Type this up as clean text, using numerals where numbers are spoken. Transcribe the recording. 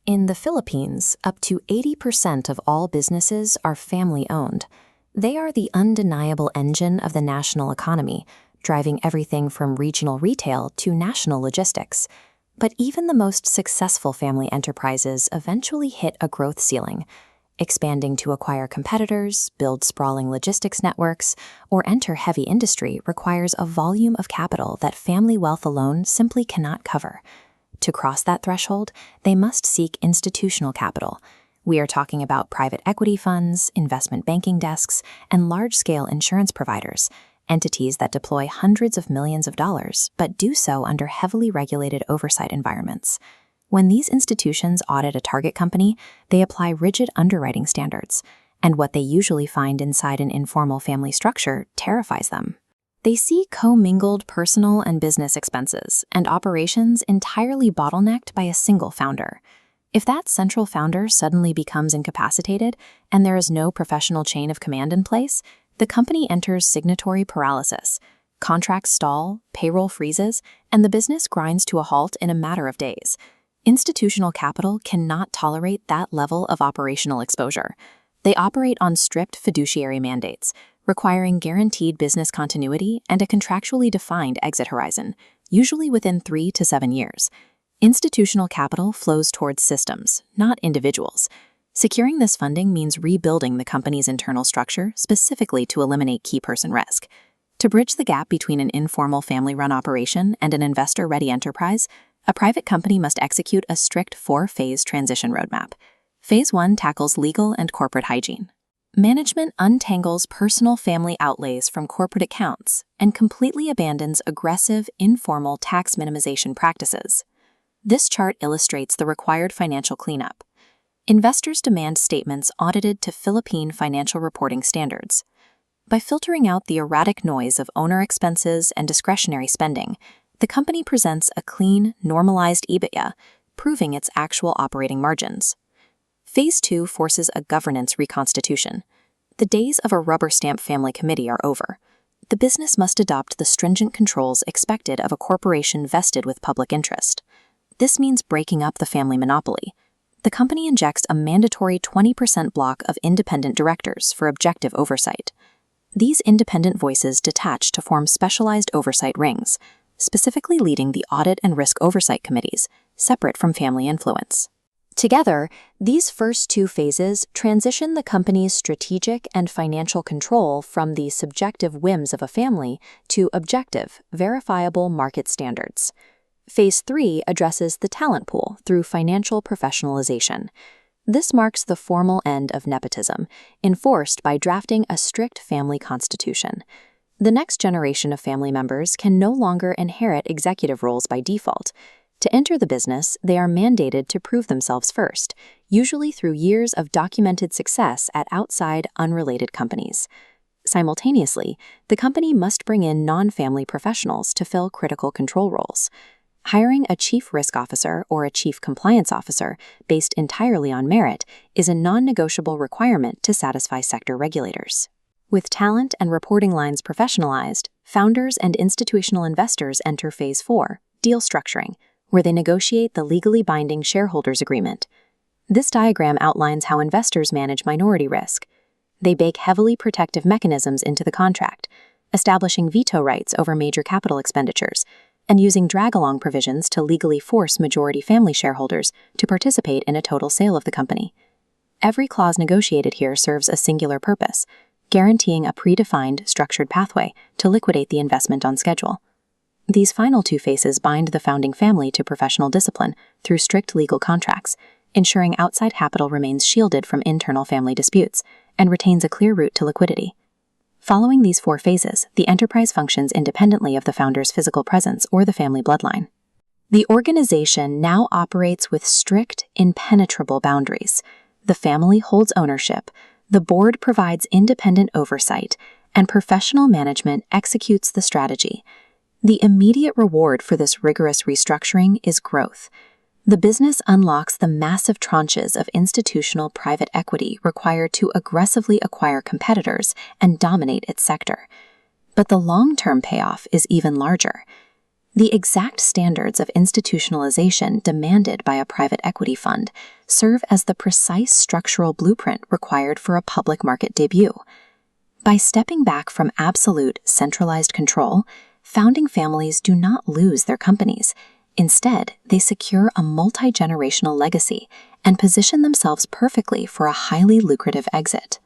In the Philippines, up to 80% of all businesses are family-owned. They are the undeniable engine of the national economy, driving everything from regional retail to national logistics. But even the most successful family enterprises eventually hit a growth ceiling. Expanding to acquire competitors, build sprawling logistics networks, or enter heavy industry requires a volume of capital that family wealth alone simply cannot cover. To cross that threshold, they must seek institutional capital. We are talking about private equity funds, investment banking desks, and large-scale insurance providers, entities that deploy hundreds of millions of dollars, but do so under heavily regulated oversight environments. When these institutions audit a target company, they apply rigid underwriting standards, and what they usually find inside an informal family structure terrifies them. They see commingled personal and business expenses and operations entirely bottlenecked by a single founder. If that central founder suddenly becomes incapacitated and there is no professional chain of command in place, the company enters signatory paralysis. Contracts stall, payroll freezes, and the business grinds to a halt in a matter of days. Institutional capital cannot tolerate that level of operational exposure. They operate on strict fiduciary mandates, requiring guaranteed business continuity and a contractually defined exit horizon, usually within 3 to 7 years. Institutional capital flows towards systems, not individuals. Securing this funding means rebuilding the company's internal structure specifically to eliminate key person risk. To bridge the gap between an informal family-run operation and an investor-ready enterprise, a private company must execute a strict 4-phase transition roadmap. Phase 1 tackles legal and corporate hygiene. Management untangles personal family outlays from corporate accounts and completely abandons aggressive, informal tax minimization practices. This chart illustrates the required financial cleanup. Investors demand statements audited to Philippine financial reporting standards. By filtering out the erratic noise of owner expenses and discretionary spending, the company presents a clean, normalized EBITDA, proving its actual operating margins. Phase 2 forces a governance reconstitution. The days of a rubber stamp family committee are over. The business must adopt the stringent controls expected of a corporation vested with public interest. This means breaking up the family monopoly. The company injects a mandatory 20% block of independent directors for objective oversight. These independent voices detach to form specialized oversight rings, specifically leading the audit and risk oversight committees, separate from family influence. Together, these first 2 phases transition the company's strategic and financial control from the subjective whims of a family to objective, verifiable market standards. Phase 3 addresses the talent pool through financial professionalization. This marks the formal end of nepotism, enforced by drafting a strict family constitution. The next generation of family members can no longer inherit executive roles by default. To enter the business, they are mandated to prove themselves first, usually through years of documented success at outside, unrelated companies. Simultaneously, the company must bring in non-family professionals to fill critical control roles. Hiring a chief risk officer or a chief compliance officer based entirely on merit is a non-negotiable requirement to satisfy sector regulators. With talent and reporting lines professionalized, founders and institutional investors enter Phase 4, deal structuring, where they negotiate the legally binding shareholders agreement. This diagram outlines how investors manage minority risk. They bake heavily protective mechanisms into the contract, establishing veto rights over major capital expenditures, and using drag-along provisions to legally force majority family shareholders to participate in a total sale of the company. Every clause negotiated here serves a singular purpose, guaranteeing a predefined, structured pathway to liquidate the investment on schedule. These final 2 phases bind the founding family to professional discipline through strict legal contracts, ensuring outside capital remains shielded from internal family disputes and retains a clear route to liquidity. Following these 4 phases, the enterprise functions independently of the founder's physical presence or the family bloodline. The organization now operates with strict, impenetrable boundaries. The family holds ownership, the board provides independent oversight, and professional management executes the strategy. The immediate reward for this rigorous restructuring is growth. The business unlocks the massive tranches of institutional private equity required to aggressively acquire competitors and dominate its sector. But the long-term payoff is even larger. The exact standards of institutionalization demanded by a private equity fund, serve as the precise structural blueprint required for a public market debut. By stepping back from absolute, centralized control, founding families do not lose their companies. Instead, they secure a multi-generational legacy and position themselves perfectly for a highly lucrative exit.